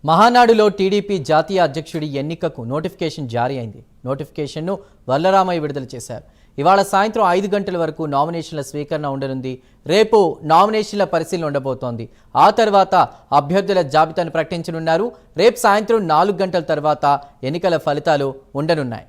మహానాడులో టీడీపీ జాతీయ అధ్యక్షుడి ఎన్నికకు నోటిఫికేషన్ జారీ అయింది. నోటిఫికేషన్ను వల్లరామయ్య విడుదల చేశారు. ఇవాళ సాయంత్రం 5 గంటల వరకు నామినేషన్ల స్వీకరణ ఉండనుంది. రేపు నామినేషన్ల పరిశీలన ఉండబోతోంది. ఆ తర్వాత అభ్యర్థుల జాబితాను ప్రకటించనున్నారు. రేపు సాయంత్రం 4 గంటల తర్వాత ఎన్నికల ఫలితాలు ఉండనున్నాయి.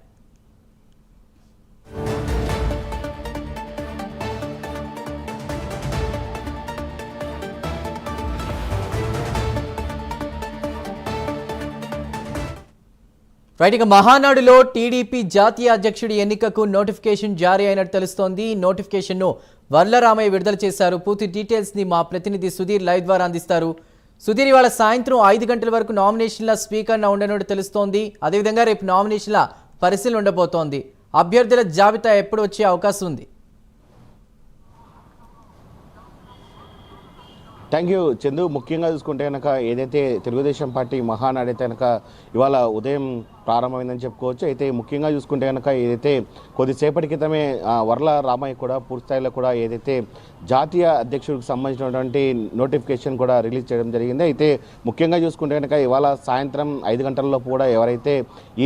రైట్, ఇక మహానాడులో టీడీపీ జాతీయ అధ్యక్షుడి ఎన్నికకు నోటిఫికేషన్ జారీ అయినట్టు తెలుస్తోంది. నోటిఫికేషన్ను వల్లరామయ్య విడుదల చేశారు. పూర్తి డీటెయిల్స్ ని మా ప్రతినిధి సుధీర్ లైవ్ ద్వారా అందిస్తారు. సుధీర్, ఇవాళ సాయంత్రం 5 గంటల వరకు నామినేషన్ల స్వీకరణ ఉండనున్నట్టు తెలుస్తోంది. అదేవిధంగా రేపు నామినేషన్ల పరిశీలన ఉండబోతోంది. అభ్యర్థుల జాబితా ఎప్పుడు వచ్చే అవకాశం ఉంది? Thank you Chandu. ముఖ్యంగా చూసుకుంటే కనుక ఏదైతే తెలుగుదేశం పార్టీ మహానాడు అయితే కనుక ఇవాళ ఉదయం ప్రారంభమైందని చెప్పుకోవచ్చు. అయితే ముఖ్యంగా చూసుకుంటే కనుక ఏదైతే కొద్దిసేపటి క్రితమే వర్ల రామయ్య కూడా పూర్తిస్థాయిలో కూడా ఏదైతే జాతీయ అధ్యక్షుడికి సంబంధించినటువంటి నోటిఫికేషన్ కూడా రిలీజ్ చేయడం జరిగింది. అయితే ముఖ్యంగా చూసుకుంటే కనుక ఇవాళ సాయంత్రం 5 గంటలలోపు కూడా ఎవరైతే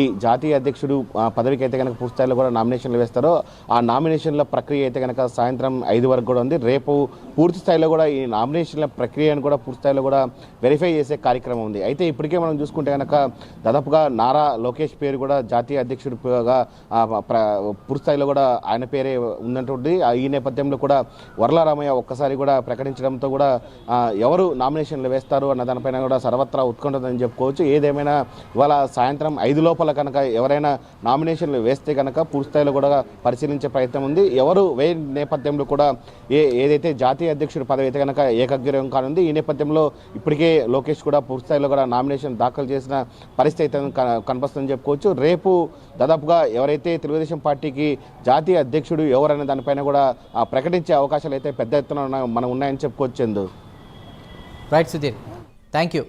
ఈ జాతీయ అధ్యక్షుడు పదవికి అయితే కనుక పూర్తిస్థాయిలో కూడా నామినేషన్లు వేస్తారో ఆ నామినేషన్ల ప్రక్రియ అయితే కనుక సాయంత్రం 5 వరకు కూడా ఉంది. రేపు పూర్తి స్థాయిలో కూడా ఈ నామినేషన్ల ప్రక్రియను కూడా పూర్తిస్థాయిలో కూడా వెరిఫై చేసే కార్యక్రమం ఉంది. అయితే ఇప్పటికే మనం చూసుకుంటే కనుక దాదాపుగా నారా లోకేష్ పేరు కూడా జాతీయ అధ్యక్షుడిగా పూర్తిస్థాయిలో కూడా ఆయన పేరే ఉన్నటువంటి ఈ నేపథ్యంలో కూడా వర్లారామయ్య ఒక్కసారి కూడా ప్రకటించడంతో కూడా ఎవరు నామినేషన్లు వేస్తారు అన్న దానిపైన కూడా సర్వత్రా ఉత్కంఠని చెప్పుకోవచ్చు. ఏదేమైనా ఇవాళ సాయంత్రం 5 లోపల కనుక ఎవరైనా నామినేషన్లు వేస్తే కనుక పూర్తిస్థాయిలో కూడా పరిశీలించే ప్రయత్నం ఉంది. ఎవరు వేయ నేపథ్యంలో కూడా ఏదైతే జాతీయ అధ్యక్షుడి పదవి అయితే కనుక ఏకగ్రీవం కానుంది. ఈ నేపథ్యంలో ఇప్పటికే లోకేష్ కూడా పూర్తిస్థాయిలో కూడా నామినేషన్ దాఖలు చేసిన పరిస్థితి కనిపిస్తుందని చెప్పుకోవచ్చు. రేపు దాదాపుగా ఎవరైతే తెలుగుదేశం పార్టీకి జాతీయ అధ్యక్షుడు ఎవరనే దానిపైన కూడా ప్రకటించే అవకాశాలు అయితే పెద్ద ఎత్తున మనం ఉన్నాయని చెప్పుకోవచ్చు. Right Sudheer, thank you.